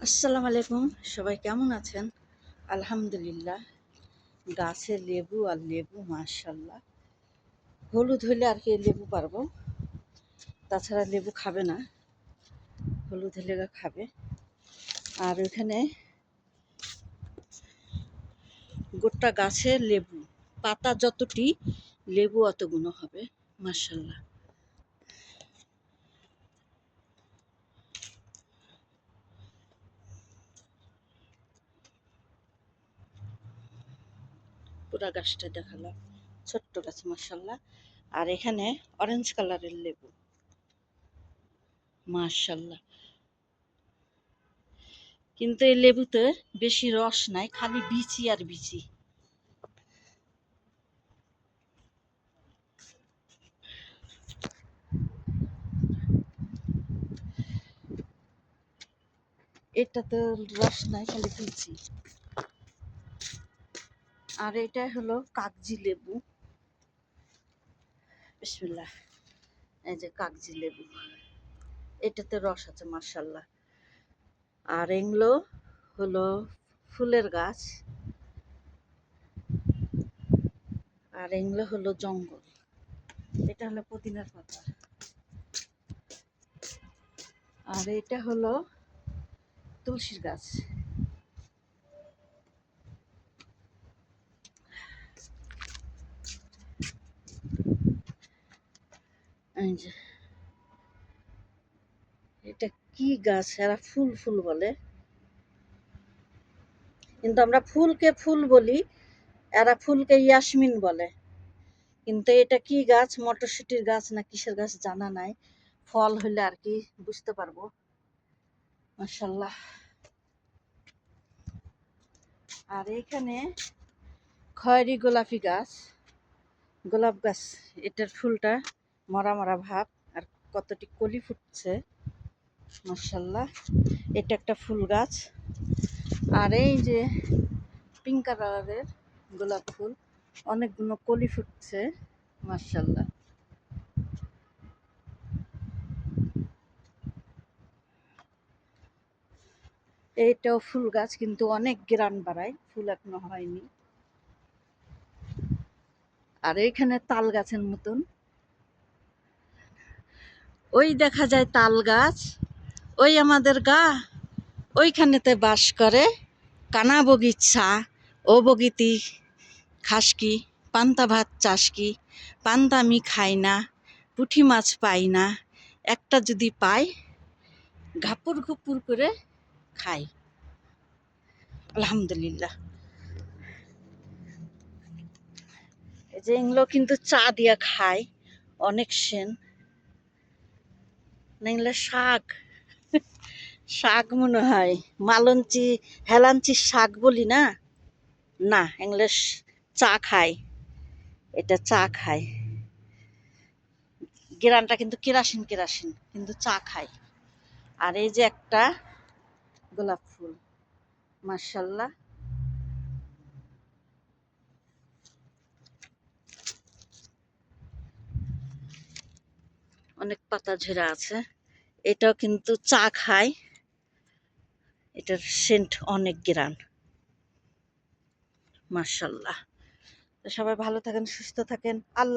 আসসালামু আলাইকুম। সবাই কেমন আছেন? আলহামদুলিল্লাহ। গাছে লেবু আর লেবু মাশাআল্লাহ। হলুদ হইলে আর কি লেবু পারবো, তাছাড়া লেবু খাবে না। হলুদ হলে এরা খাবে। আর ওইখানে গোটা গাছে লেবু, পাতা যতটি লেবু অতগুলো হবে মাশাআল্লাহ। পুরা গাছটা দেখালাম, ছোট্ট গাছ মাশাআল্লাহ। আর এখানে অরেঞ্জ কালারের লেবু মাশাআল্লাহ। কিন্তু এই লেবুতে বেশি রস নাই, খালি বিচি আর বিচি। এটাতে রস নাই, খালি বিচি। আর এটা হলো কাগজি লেবু। বিসমিল্লাহ। এই যে কাগজি লেবু, এটাতে রস আছে মাশাআল্লাহ। আর এগুলো হলো ফুলের গাছ, আর এগুলো হলো জঙ্গল। এটা হলো পুদিনার পাতা। আর এটা হলো তুলসীর গাছ। এই যে এটা কি গাছ, এরা ফুল ফুল বলে, কিন্তু আমরা ফুলকে ফুল বলি, এরা ফুলকে ইয়াসমিন বলে। কিন্তু এটা কি গাছ, মটরশুটির গাছ না কিসের গাছ জানা নাই। ফল হলে আর কি বুঝতে পারবো মাশাআল্লাহ। আর এখানে খয়েরি গোলাপি গাছ, গোলাপ গাছ। এটার ফুলটা মরা মরা ভাব, আর কতটি কলি ফুটছে মাশাআল্লাহ। এটা একটা ফুল গাছ। আর এই যে পিঙ্ক কালারের গোলাপ ফুল, অনেকগুলো কলি ফুটছে মাশাআল্লাহ। এইটাও ফুল গাছ, কিন্তু অনেক গ্রান বাড়ায়, ফুল এখনো হয়নি। আর এইখানে তাল গাছের মতন, ওই দেখা যায় তাল গাছ, ওই আমাদের গা, ওইখানেতে বাস করে কানা বগিচা। ও বগিতি খাস কি, পান্তা ভাত চাস কি, পান্তা আমি খাই না, পুঁটি মাছ পাই না, একটা যদি পাই ঘাপুর ঘুপুর করে খাই আলহামদুলিল্লাহ। এই যে এগুলো কিন্তু চা দিয়া খায়, অনেক সেন। না এগুলো শাক, শাক মনে হয়, মালঞ্চি হেলাঞ্চি শাক বলি না। না এগুলো চা খায়, এটা চা খায়। গেরানটা কিন্তু কেরাসিন কেরাসিন, কিন্তু চা খায়। আর এই যে একটা গোলাপ ফুল মাশাআল্লাহ। অনেক পাতা ঝরা আছে, এটাও কিন্তু চা খায়, এটার সেন্ট অনেক গ্রান মাশাআল্লাহ। তো সবাই ভালো থাকেন, সুস্থ থাকেন, আল্লাহ।